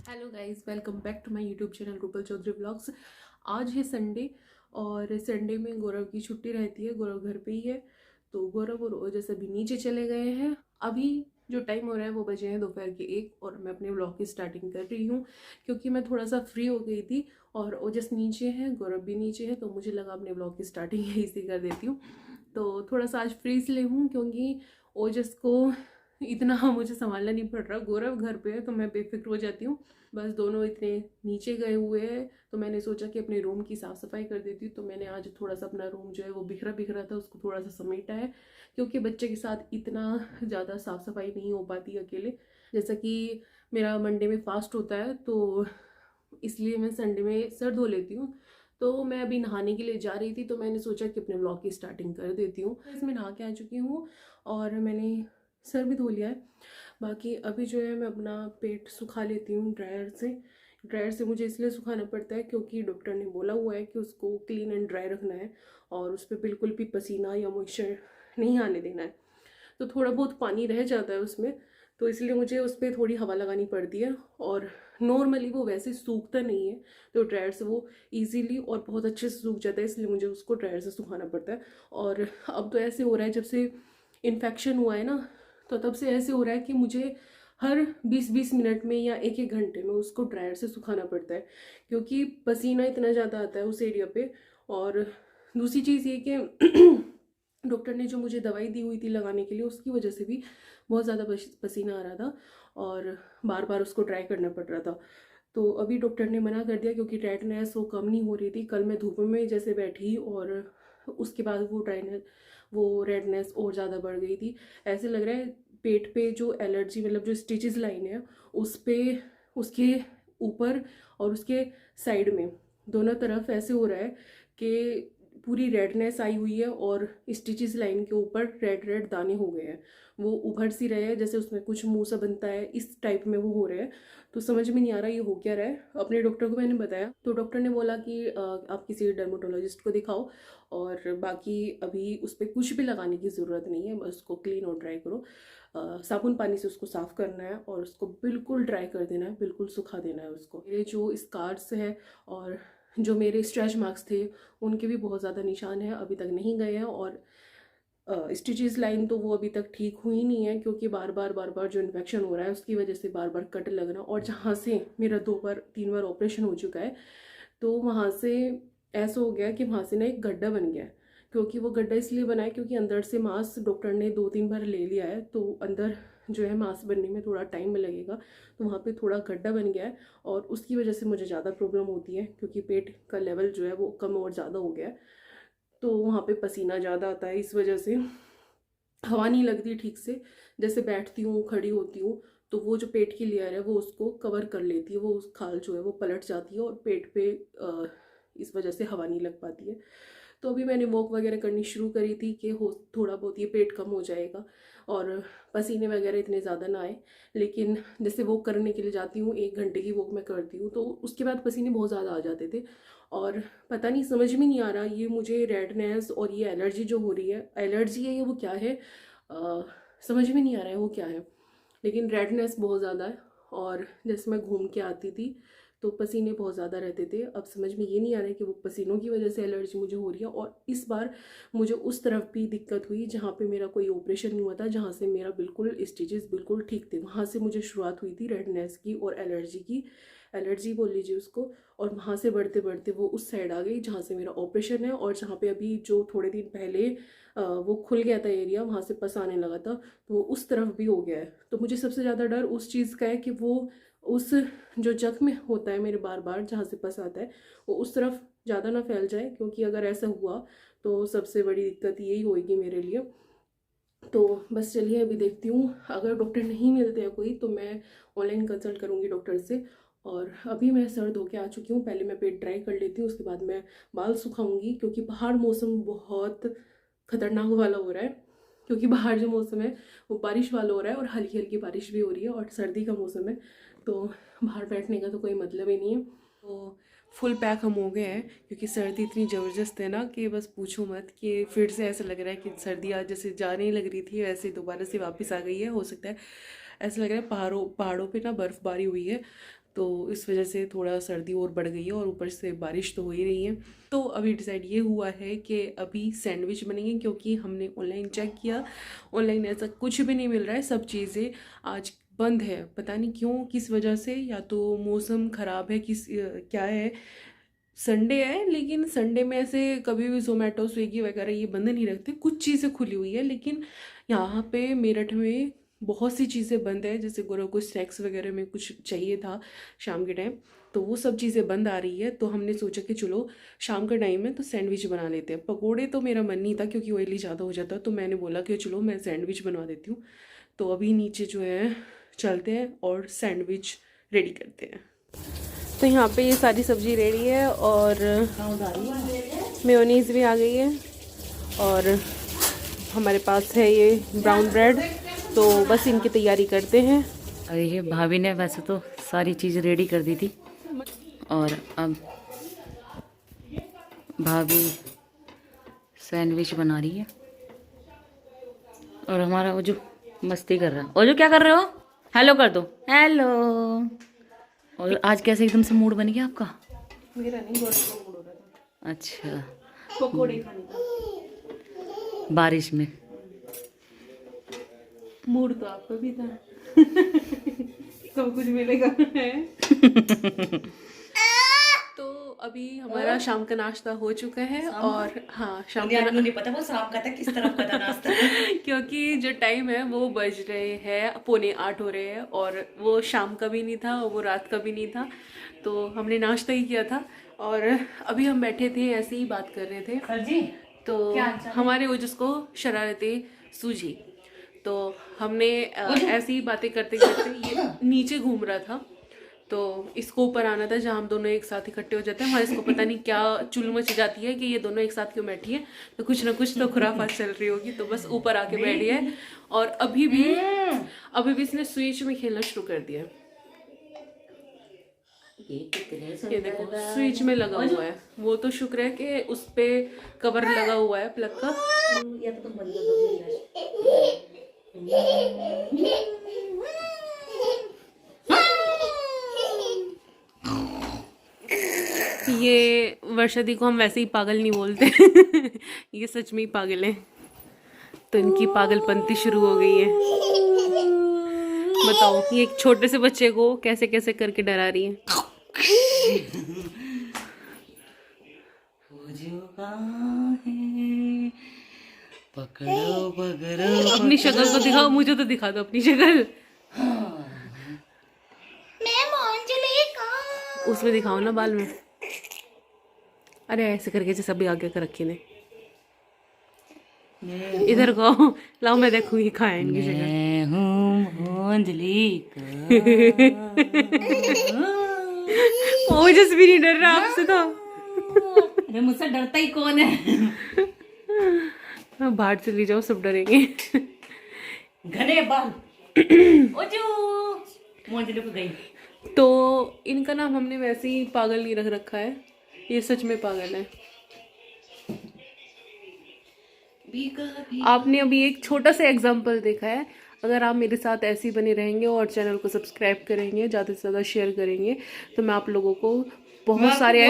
Hello guys, welcome back to my YouTube channel Rupal Chaudhary vlogs. आज है Sunday और Sunday में गौरव की छुट्टी रहती है। गौरव घर पे ही है, तो गौरव और ओजस अभी नीचे चले गए हैं। अभी जो टाइम हो रहा है वो बजे हैं दोपहर के 1 और मैं अपने व्लॉग की स्टार्टिंग कर रही हूँ क्योंकि मैं थोड़ा सा फ्री हो गई थी और ओजस नीचे है, गौरव भी नीचे है, तो मुझे लगा अपने व्लॉग की स्टार्टिंग यहीं से कर देती हूँ। तो थोड़ा सा आज फ्री इसलिए हूँ क्योंकि ओजस को इतना मुझे संभालना नहीं पड़ रहा। गौरव घर पे है तो मैं बेफिक्र हो जाती हूँ। बस दोनों इतने नीचे गए हुए हैं तो मैंने सोचा कि अपने रूम की साफ़ सफाई कर देती हूँ। तो मैंने आज थोड़ा सा अपना रूम जो है वो बिखरा बिखरा था, उसको थोड़ा सा समेटा है क्योंकि बच्चे के साथ इतना ज़्यादा साफ़ सफाई नहीं हो पाती अकेले। जैसा कि मेरा मंडे में फास्ट होता है तो इसलिए मैं संडे में सर धो लेती हूँ। तो मैं अभी नहाने के लिए जा रही थी तो मैंने सोचा कि अपने व्लॉग की स्टार्टिंग कर देती हूँ। इसमें नहा के आ चुकी हूँ और मैंने सर भी धो लिया है। बाकी अभी जो है मैं अपना पेट सुखा लेती हूँ ड्रायर से। ड्रायर से मुझे इसलिए सुखाना पड़ता है क्योंकि डॉक्टर ने बोला हुआ है कि उसको क्लीन एंड ड्राई रखना है और उस पर बिल्कुल भी पसीना या मॉइस्चर नहीं आने देना है। तो थोड़ा बहुत पानी रह जाता है उसमें, तो इसलिए मुझे उस पर थोड़ी हवा लगानी पड़ती है। और नॉर्मली वो वैसे सूखता नहीं है तो ड्रायर से वो इजीली और बहुत अच्छे से सूख जाता है, इसलिए मुझे उसको ड्रायर से सुखाना पड़ता है। और अब तो ऐसे हो रहा है, जब से इन्फेक्शन हुआ है ना, तो तब से ऐसे हो रहा है कि मुझे हर 20-20 मिनट में या एक एक घंटे में उसको ड्रायर से सुखाना पड़ता है क्योंकि पसीना इतना ज़्यादा आता है उस एरिया पे। और दूसरी चीज़ ये कि डॉक्टर ने जो मुझे दवाई दी हुई थी लगाने के लिए उसकी वजह से भी बहुत ज़्यादा पसीना आ रहा था और बार बार उसको ट्राई करना पड़ रहा था। तो अभी डॉक्टर ने मना कर दिया क्योंकि रेडनेस वो कम नहीं हो रही थी। कल मैं धूप में जैसे बैठी और उसके बाद वो रेडनेस और ज़्यादा बढ़ गई थी। ऐसे लग रहा है पेट पे जो एलर्जी, मतलब जो स्टिचेस लाइन है उस पे, उसके ऊपर और उसके साइड में दोनों तरफ ऐसे हो रहा है कि पूरी रेडनेस आई हुई है और स्टिचेस लाइन के ऊपर रेड रेड दाने हो गए हैं। वो उभर सी रहे हैं जैसे उसमें कुछ मुंह सा बनता है, इस टाइप में वो हो रहे हैं। तो समझ में नहीं आ रहा ये हो क्या रहा है। अपने डॉक्टर को मैंने बताया तो डॉक्टर ने बोला कि आप किसी डर्मेटोलॉजिस्ट को दिखाओ और बाकी अभी उस पर कुछ भी लगाने की ज़रूरत नहीं है, बस उसको क्लीन और ड्राई करो। साबुन पानी से उसको साफ़ करना है और उसको बिल्कुल ड्राई कर देना है, बिल्कुल सुखा देना है उसको। मेरे जो स्कार्स है और जो मेरे स्ट्रेच मार्क्स थे उनके भी बहुत ज़्यादा निशान हैं, अभी तक नहीं गए हैं। और स्टिचेस लाइन तो वो अभी तक ठीक हुई नहीं है क्योंकि बार बार जो इन्फेक्शन हो रहा है उसकी वजह से बार बार कट लगना। और जहाँ से मेरा 2-3 बार ऑपरेशन हो चुका है तो वहाँ से ऐसा हो गया कि वहाँ से ना एक गड्ढा बन गया है। क्योंकि वो गड्ढा इसलिए बना है क्योंकि अंदर से मांस डॉक्टर ने 2-3 बार ले लिया है तो अंदर जो है मांस बनने में थोड़ा टाइम लगेगा। तो वहाँ पे थोड़ा गड्ढा बन गया है और उसकी वजह से मुझे ज़्यादा प्रॉब्लम होती है क्योंकि पेट का लेवल जो है वो कम और ज़्यादा हो गया है। तो वहाँ पे पसीना ज़्यादा आता है, इस वजह से हवा नहीं लगती ठीक से। जैसे बैठती हूँ, खड़ी होती हूँ, तो वो जो पेट की लेयर है वो उसको कवर कर लेती है, वो उस खाल जो है वो पलट जाती है और पेट पे इस वजह से हवा नहीं लग पाती है। तो अभी मैंने वॉक वगैरह करनी शुरू करी थी कि हो थोड़ा बहुत ये पेट कम हो जाएगा और पसीने वगैरह इतने ज़्यादा ना आए। लेकिन जैसे वॉक करने के लिए जाती हूँ, 1 घंटे की वॉक मैं करती हूँ, तो उसके बाद पसीने बहुत ज़्यादा आ जाते थे। और पता नहीं, समझ में नहीं आ रहा ये मुझे रेडनेस और ये एलर्जी जो हो रही है, एलर्जी है या वो क्या है, समझ में नहीं आ रहा है वो क्या है। लेकिन रेडनेस बहुत ज़्यादा है और जैसे मैं घूम के आती थी तो पसीने बहुत ज़्यादा रहते थे। अब समझ में ये नहीं आ रहा है कि वो पसीनों की वजह से एलर्जी मुझे हो रही है। और इस बार मुझे उस तरफ भी दिक्कत हुई जहाँ पे मेरा कोई ऑपरेशन नहीं हुआ था, जहाँ से मेरा बिल्कुल स्टिचेस बिल्कुल ठीक थे, वहाँ से मुझे शुरुआत हुई थी रेडनेस की और एलर्जी की। एलर्जी बोल लीजिए उसको। और वहाँ से बढ़ते बढ़ते वो उस साइड आ गई जहाँ से मेरा ऑपरेशन है और जहाँ पे अभी जो थोड़े दिन पहले वो खुल गया था एरिया, वहाँ से पस आने लगा था, तो वो उस तरफ भी हो गया है। तो मुझे सबसे ज़्यादा डर उस चीज़ का है कि वो उस जो जख्म होता है मेरे बार बार जहाँ से पस आता है वो उस तरफ ज़्यादा ना फैल जाए, क्योंकि अगर ऐसा हुआ तो सबसे बड़ी दिक्कत यही होगी मेरे लिए। तो बस चलिए अभी देखती हूँ, अगर डॉक्टर नहीं मिलते हैं कोई तो मैं ऑनलाइन कंसल्ट करूँगी डॉक्टर से। और अभी मैं सर धो के आ चुकी हूँ, पहले मैं पेट ड्राई कर लेती हूँ, उसके बाद मैं बाल सुखाऊंगी क्योंकि बाहर मौसम बहुत खतरनाक वाला हो रहा है। क्योंकि बाहर जो मौसम है वो बारिश वाला हो रहा है और हल्की हल्की बारिश भी हो रही है और सर्दी का मौसम है, तो बाहर बैठने का तो कोई मतलब ही नहीं है। तो फुल पैक हम हो गए हैं क्योंकि सर्दी इतनी ज़बरदस्त है ना कि बस पूछो मत, कि फिर से ऐसा लग रहा है कि सर्दी आज जैसे जाने ही लग रही थी वैसे दोबारा से वापस आ गई है। हो सकता है, ऐसा लग रहा है पहाड़ों पहाड़ों पे ना बर्फ़बारी हुई है। तो इस वजह से थोड़ा सर्दी और बढ़ गई है और ऊपर से बारिश तो हो ही रही है। तो अभी डिसाइड ये हुआ है कि अभी सैंडविच बनेंगे, क्योंकि हमने ऑनलाइन चेक किया, ऑनलाइन ऐसा कुछ भी नहीं मिल रहा है, सब चीज़ें आज बंद है। पता नहीं क्यों, किस वजह से, या तो मौसम ख़राब है, क्या है। संडे है लेकिन संडे में ऐसे कभी भी जोमेटो स्विगी वगैरह ये बंद नहीं रखते, कुछ चीज़ें खुली हुई है। लेकिन यहाँ पे मेरठ में बहुत सी चीज़ें बंद है। जैसे गौरव को स्नैक्स वगैरह में कुछ चाहिए था शाम के टाइम, तो वो सब चीज़ें बंद आ रही है। तो हमने सोचा कि चलो शाम का टाइम है तो सैंडविच बना लेते हैं। पकोड़े तो मेरा मन नहीं था क्योंकि ऑयली ज़्यादा हो जाता, तो मैंने बोला कि चलो मैं सैंडविच बनवा देती हूँ। तो अभी नीचे जो है चलते हैं और सैंडविच रेडी करते हैं। तो यहाँ पे ये सारी सब्ज़ी रेडी है और मेयोनीज़ भी आ गई है और हमारे पास है ये ब्राउन ब्रेड। तो बस इनकी तैयारी करते हैं। अरे ये भाभी ने वैसे तो सारी चीज़ रेडी कर दी थी और अब भाभी सैंडविच बना रही है और हमारा ओजू मस्ती कर रहा है। ओजू क्या कर रहे हो? हेलो कर दो, हेलो। और आज कैसे एकदम से मूड बन गया आपका? मेरा नहीं, मूड हो रहा था अच्छा, पकोड़े खाने का। बारिश में मूड तो आपका भी था। सब कुछ मिलेगा है। तो अभी हमारा शाम का नाश्ता हो चुका है और हाँ शाम का नहीं पता वो शाम का था किस तरफ का था नाश्ता। क्योंकि जो टाइम है वो बज रहे हैं 7:45 हो रहे हैं और वो शाम का भी नहीं था और वो रात का भी नहीं था। तो हमने नाश्ता ही किया था और अभी हम बैठे थे ऐसे ही बात कर रहे थे। सर जी तो हमारे वो जिसको शरारते सूझी, तो हमने ऐसी ही बातें करते करते ये नीचे घूम रहा था, तो इसको ऊपर आना था जहाँ हम दोनों एक साथ इकट्ठे हो जाते हैं। हमारे इसको पता नहीं क्या चुल मच जाती है कि ये दोनों एक साथ क्यों बैठी है, तो कुछ ना कुछ तो खुराफात चल रही होगी। तो बस ऊपर आके बैठी है और अभी भी इसने स्विच में खेलना शुरू कर दिया। ये देखो स्विच में लगा हुआ है। वो तो शुक्र है कि उस पे कवर लगा हुआ है प्लग का। ये वर्षा दी को हम वैसे ही पागल नहीं बोलते। ये सच में ही पागल है, तो इनकी पागलपंती शुरू हो गई है। बताओ ये एक छोटे से बच्चे को कैसे कैसे करके डरा रही है। पकड़ो पकड़ो अपनी शक्ल तो दिखाओ, मुझे तो दिखा दो अपनी शक्ल। उसमें दिखाओ ना बाल में। अरे ऐसे करके जैसे अभी आगे कर रखी ने। इधर को लाओ, मैं देखूंगी कहाँ है इनकी शक्ल। मैं हूँ अंजलि ओ जस भी नहीं डर रहा आपसे तो। अरे मुझसे डरता ही कौन है? बाहर चली जाओ, सब डरेंगे। घने बाल। ओजू अंजलि को गई। तो इनका नाम हमने वैसे ही पागल नहीं रख रखा है, ये सच में पागल है। आपने अभी एक छोटा सा एग्जाम्पल देखा है। अगर आप मेरे साथ ऐसे ही बने रहेंगे और चैनल को सब्सक्राइब करेंगे, ज़्यादा से ज़्यादा शेयर करेंगे, तो मैं आप लोगों को बहुत सारे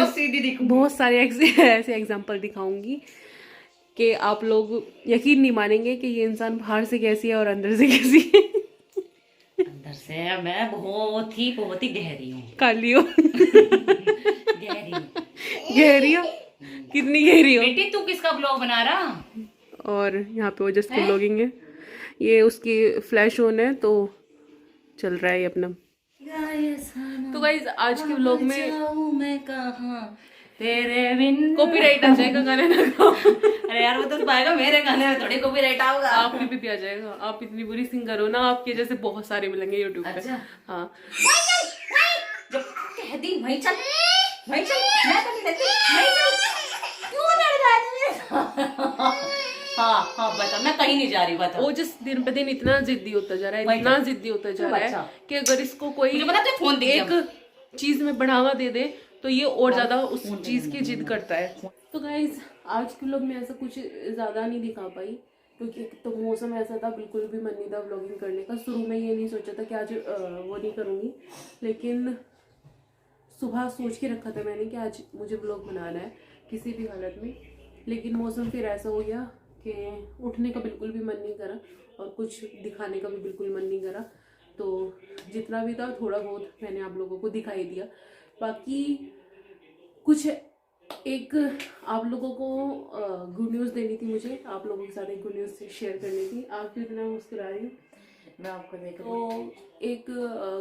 ऐसे एग्जाम्पल दिखाऊंगी कि आप लोग यकीन नहीं मानेंगे कि ये इंसान बाहर से कैसी है और अंदर से कैसी है। अंदर से मैं बहुत ही गहरी हूँ। काली हो। गहरी हो कितनी गहरी हो बेटी? तू किसका ब्लॉग बना रहा? और यहाँ पे ओजस की ब्लॉगिंग है, ये उसकी फ्लैश ऑन है तो चल रहा है ये अपना। तो गाइज आज के व्लॉग में मैं कहाँ तेरे बिन कॉपीराइट आ जाएगा गाने ना गाओ। अरे यार वो तो पाएगा, मेरे गाने में थोड़ी कॉपीराइट आएगा। आपकी भी आ जाएगा, आप इतनी बुरी सिंगर हो ना, आपके जैसे बहुत सारे मिलेंगे यूट्यूब पे। अच्छा? हाँ जब कह दी भाई चल मैं तो नहीं देती, भाई चल क्यों लड़ रहा है? हाँ बता, मैं कहीं नहीं जा रही। बता वो जिस दिन पे दिन इतना जिद्दी होता जा रहा है, इतना जिद्दी होता जा रहा है कि अगर इसको कोई फोन एक चीज में बढ़ावा दे दे तो ये और ज्यादा उस चीज की जिद करता है। तो गाइज आज के व्लॉग में ऐसा कुछ ज्यादा नहीं दिखा पाई क्योंकि तो मौसम ऐसा था, बिल्कुल भी मन नहीं था व्लॉगिंग करने का। शुरू में ये नहीं सोचा था कि आज वो नहीं करूँगी, लेकिन सुबह सोच के रखा था मैंने कि आज मुझे व्लॉग बनाना है किसी भी हालत में, लेकिन मौसम फिर ऐसा हो गया कि उठने का बिल्कुल भी मन नहीं करा और कुछ दिखाने का भी बिल्कुल मन नहीं करा। तो जितना भी था थोड़ा बहुत मैंने आप लोगों को दिखाई दिया। बाकी कुछ एक आप लोगों को गुड न्यूज़ देनी थी, मुझे आप लोगों के साथ एक गुड न्यूज़ शेयर करनी थी। आप क्यों इतना मुस्कुरा रही हूँ? मैं आपको देख रही तो एक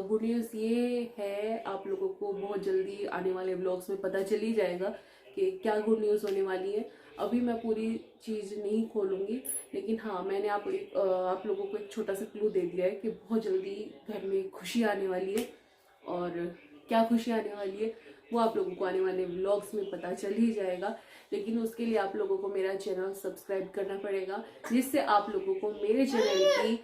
गुड न्यूज़ ये है, आप लोगों को बहुत जल्दी आने वाले व्लॉग्स में पता चल ही जाएगा कि क्या गुड न्यूज़ होने वाली है। अभी मैं पूरी चीज़ नहीं खोलूँगी, लेकिन हाँ मैंने आप लोगों को एक छोटा सा क्लू दे दिया है कि बहुत जल्दी घर में खुशी आने वाली है। और क्या खुशी आने वाली है वो आप लोगों को आने वाले व्लॉग्स में पता चल ही जाएगा। लेकिन उसके लिए आप लोगों को मेरा चैनल सब्सक्राइब करना पड़ेगा, जिससे आप लोगों को मेरे चैनल की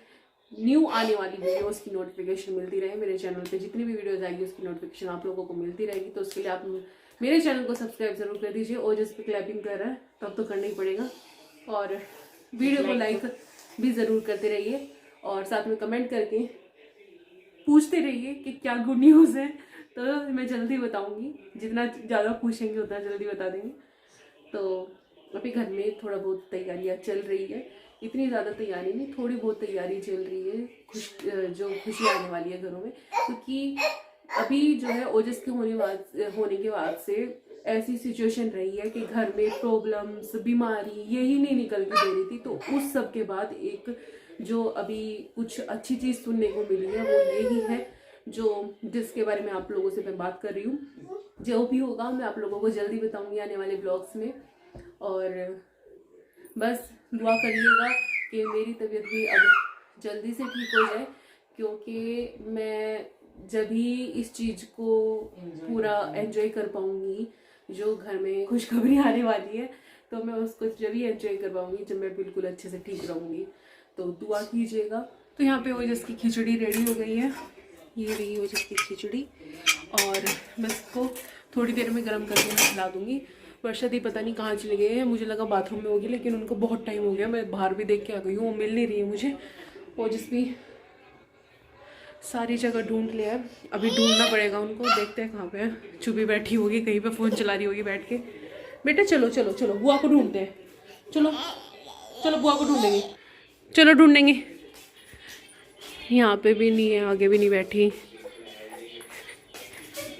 न्यू आने वाली वीडियोस की नोटिफिकेशन मिलती रहे। मेरे चैनल पे जितनी भी वीडियोस आएगी उसकी नोटिफिकेशन आप लोगों को मिलती रहेगी। तो उसके लिए आप मेरे चैनल को सब्सक्राइब जरूर कर दीजिए। और जिस पे क्लैपिंग कर रहा है तब तो करना ही पड़ेगा, और वीडियो को लाइक भी ज़रूर करते रहिए और साथ में कमेंट करके पूछते रहिए कि क्या गुड न्यूज़ है। तो मैं जल्दी बताऊंगी, जितना ज़्यादा पूछेंगे उतना जल्दी बता देंगे। तो अभी घर में थोड़ा बहुत तैयारियाँ चल रही है, इतनी ज़्यादा तैयारी नहीं, थोड़ी बहुत तैयारी चल रही है जो खुशी आने वाली है घरों में। क्योंकि अभी जो है ओजस के होने के बाद से ऐसी सिचुएशन रही है कि घर में प्रॉब्लम्स, बीमारी यही नहीं निकल के दे रही थी। तो उस सब के बाद एक जो अभी कुछ अच्छी चीज़ सुनने को मिली है वो यही है, जिसके बारे में आप लोगों से मैं बात कर रही हूँ। जो भी होगा मैं आप लोगों को जल्दी बताऊंगी आने वाले ब्लॉग्स में। और बस दुआ करिएगा कि मेरी तबीयत भी अब जल्दी से ठीक हो जाए, क्योंकि मैं जब ही इस चीज़ को पूरा एंजॉय कर पाऊंगी, जो घर में खुशखबरी आने वाली है, तो मैं उसको जब ही एंजॉय कर पाऊंगी जब मैं बिल्कुल अच्छे से ठीक रहूँगी। तो दुआ कीजिएगा। तो यहाँ पे ओजस की खिचड़ी रेडी हो गई है, ये रही ओजस की खिचड़ी, और मैं इसको थोड़ी देर में गर्म करके मैं खिला दूँगी। वर्षा दी पता नहीं कहाँ चले गए हैं, मुझे लगा बाथरूम में होगी, लेकिन उनको बहुत टाइम हो गया, मैं बाहर भी देख के आ गई हूँ, वो मिल नहीं रही है मुझे। ओजस भी सारी जगह ढूंढ लिया है, अभी ढूंढना पड़ेगा उनको, देखते हैं कहाँ पे है। चुपी बैठी होगी कहीं पे, फ़ोन चला रही होगी बैठ के। बेटा चलो चलो चलो बुआ को ढूंढते हैं, चलो चलो बुआ को ढूंढेंगे, चलो ढूंढेंगे। यहाँ पे भी नहीं है, आगे भी नहीं बैठी,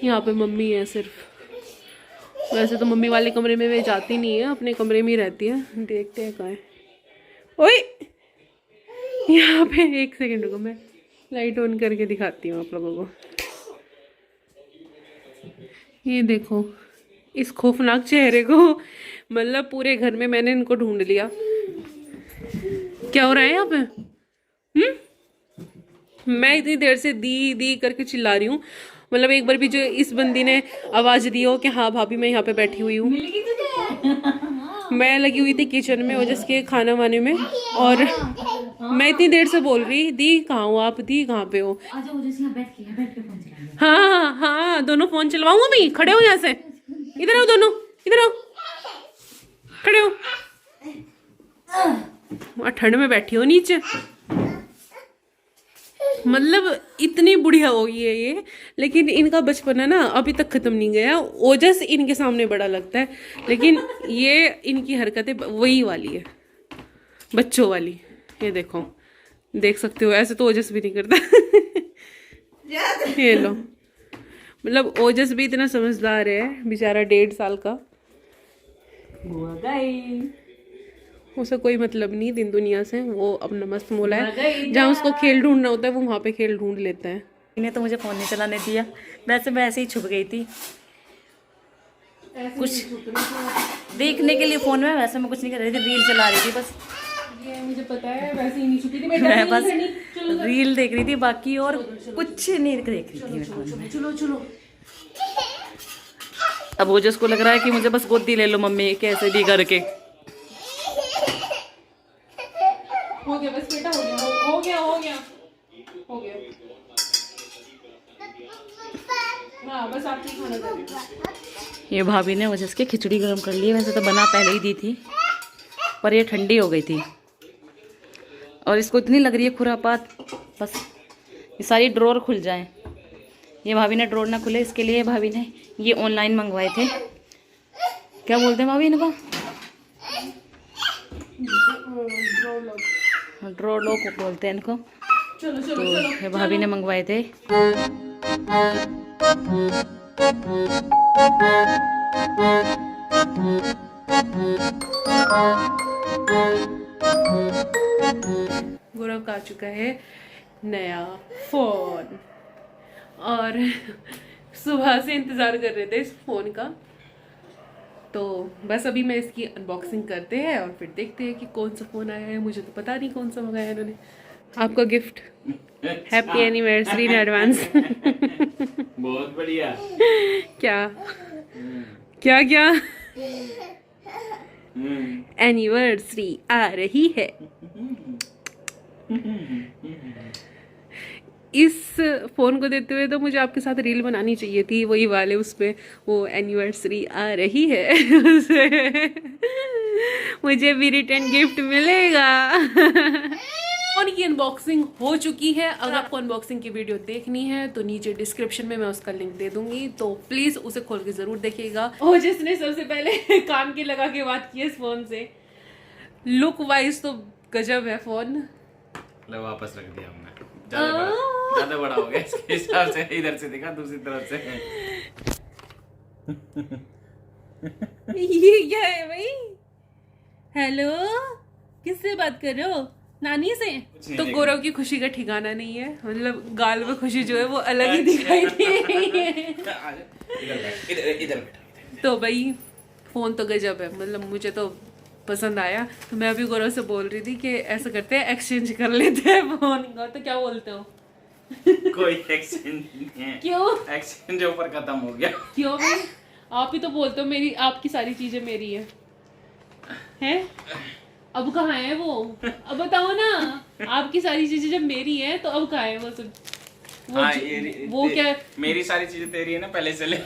यहाँ पे मम्मी है सिर्फ। वैसे तो मम्मी वाले कमरे में वे जाती नहीं है, अपने कमरे में ही रहती है। देखते हैं कहाँ है। ओए यहाँ पे एक सेकंड रुको, मैं लाइट ऑन करके दिखाती हूँ आप लोगों को। ये देखो इस खौफनाक चेहरे को, मतलब पूरे घर में मैंने इनको ढूंढ लिया। क्या हो रहा है यहाँ पे? मैं इतनी देर से दी दी करके चिल्ला रही हूँ, मतलब एक बार भी जो इस बंदी ने आवाज दी हो कि हाँ भाभी मैं यहाँ पे बैठी हुई हूँ। मैं लगी हुई थी किचन में ओजस के खाना वाने में, और मैं इतनी देर से बोल रही दी कहाँ हो आप, दी कहाँ पे हो। हाँ हाँ हाँ दोनों फोन चलवाऊंगा मैं, खड़े हो यहाँ से, इधर आओ दोनों, इधर आओ, खड़े हो। वहाँ ठंड में बैठी हो नीचे, मतलब इतनी बुढ़िया हो गई है ये। लेकिन इनका बचपन है ना अभी तक खत्म नहीं गया। ओजस इनके सामने बड़ा लगता है, लेकिन ये इनकी हरकतें वही वाली है, बच्चों वाली। ये देखो, देख सकते हो, ऐसे तो ओजस भी नहीं करता। ये लो, मतलब ओजस भी इतना समझदार है बेचारा, 1.5 साल का। उसे कोई मतलब नहीं दिन दुनिया से, वो अपना मस्त मोला है। जहाँ उसको खेल ढूंढना होता है वो वहाँ पे खेल ढूंढ लेता है। इन्हें तो मुझे फ़ोन नहीं चलाने दिया, वैसे मैं ऐसे ही छुप गई थी कुछ देखने के लिए फ़ोन में, वैसे मैं कुछ नहीं कर रही थी, रील चला रही थी बस। ये मुझे पता है, वैसे ही नहीं छुपी थी बेटा, मैं बस रील देख रही थी, बाकी और कुछ नहीं देख रही थी मैं फ़ोन में। चलो चलो। अब वो जिसको लग रहा है कि मुझे बस गोदी ले लो मम्मी कैसे भी करके। हो गया बस बेटा, हो गया हो गया हो गया हो गया। हाँ बस आपकी खाना कर रही। ये भाभी ने वजह से खिचड़ी गर्म कर ली है, वैसे तो बना पहले ही दी थी पर ये ठंडी हो गई थी, और इसको इतनी लग रही है खुरापात, बस ये सारी ड्रॉर खुल जाए। ये भाभी ने ड्रॉर ना खुले इसके लिए भाभी ने ये ऑनलाइन मंगवाए थे। क्या बोलते हैं भाभी इनको? ड्रॉ लॉक बोलते हैं इनको। चलो चलो तो चलो ये भाभी ने मंगवाए थे। गौरव का आ चुका है नया फोन और सुबह से इंतजार कर रहे थे इस फोन का। तो बस अभी मैं इसकी अनबॉक्सिंग करते हैं और फिर देखते हैं कि कौन सा फ़ोन आया है। मुझे तो पता नहीं कौन सा मंगाया है इन्होंने। आपका gift, happy anniversary in advance. बहुत बढ़िया। क्या क्या क्या एनिवर्सरी आ रही है। इस फ़ोन को देते हुए तो मुझे आपके साथ रील बनानी चाहिए थी, वही वाले उसमें वो एनिवर्सरी आ रही है उससे मुझे भी रिटर्न गिफ्ट मिलेगा। फ़ोन की अनबॉक्सिंग हो चुकी है। अगर आपको अनबॉक्सिंग की वीडियो देखनी है तो नीचे डिस्क्रिप्शन में मैं उसका लिंक दे दूंगी, तो प्लीज़ उसे खोल के ज़रूर देखिएगा। और जिसने सबसे पहले कान के लगा के बात की इस फ़ोन से, लुक वाइज तो गजब है फ़ोन। लो वापस रख दिया हमने। ज्यादा बड़ा हो गया इसके हिसाब से। इधर से देखा, दूसरी तरफ से। ये क्या है भाई? हेलो, किससे बात कर रहे हो? नानी से? तो गौरव की खुशी का ठिकाना नहीं है, मतलब गाल में खुशी जो है वो अलग ही दिखाई दे रही है। इधर तो भाई फोन तो गजब है, मतलब मुझे तो पसंद आया। तो मैं अभी गौरव से बोल रही थी कि ऐसा करते हैं, एक्सचेंज कर लेते हैं फोन का। तो क्या बोलते हो? कोई एक्सचेंज नहीं है। क्यों? एक्सचेंज ऑफर खत्म हो गया। क्यों भाई? आप ही तो बोलते हो मेरी, आपकी सारी चीजें मेरी हैं? अब कहाँ है वो? अब बताओ ना, आपकी सारी चीजें जब मेरी हैं तो अब कहाँ है वो सब? वो क्या, मेरी सारी चीजें तेरी है ना पहले से ले।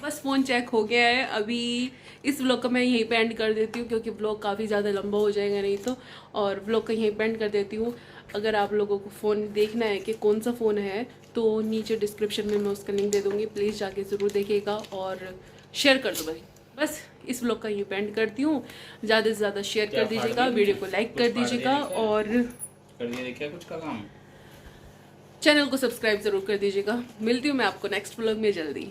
बस फ़ोन चेक हो गया है। अभी इस व्लॉग का मैं यहीं पे एंड कर देती हूँ, क्योंकि व्लॉग काफ़ी ज़्यादा लंबा हो जाएगा नहीं तो। और व्लॉग का यहीं पे एंड कर देती हूँ। अगर आप लोगों को फ़ोन देखना है कि कौन सा फ़ोन है तो नीचे डिस्क्रिप्शन में मैं उसका लिंक दे दूँगी, प्लीज़ जाके ज़रूर देखिएगा और शेयर कर दो भाई। बस इस व्लॉग का यहीं पे एंड करती हूँ। ज़्यादा से ज़्यादा शेयर कर दीजिएगा, वीडियो को लाइक कर दीजिएगा और कर दिया देखिए कुछ का काम। चैनल को सब्सक्राइब ज़रूर कर दीजिएगा। मिलती हूँ मैं आपको नेक्स्ट व्लॉग में जल्दी।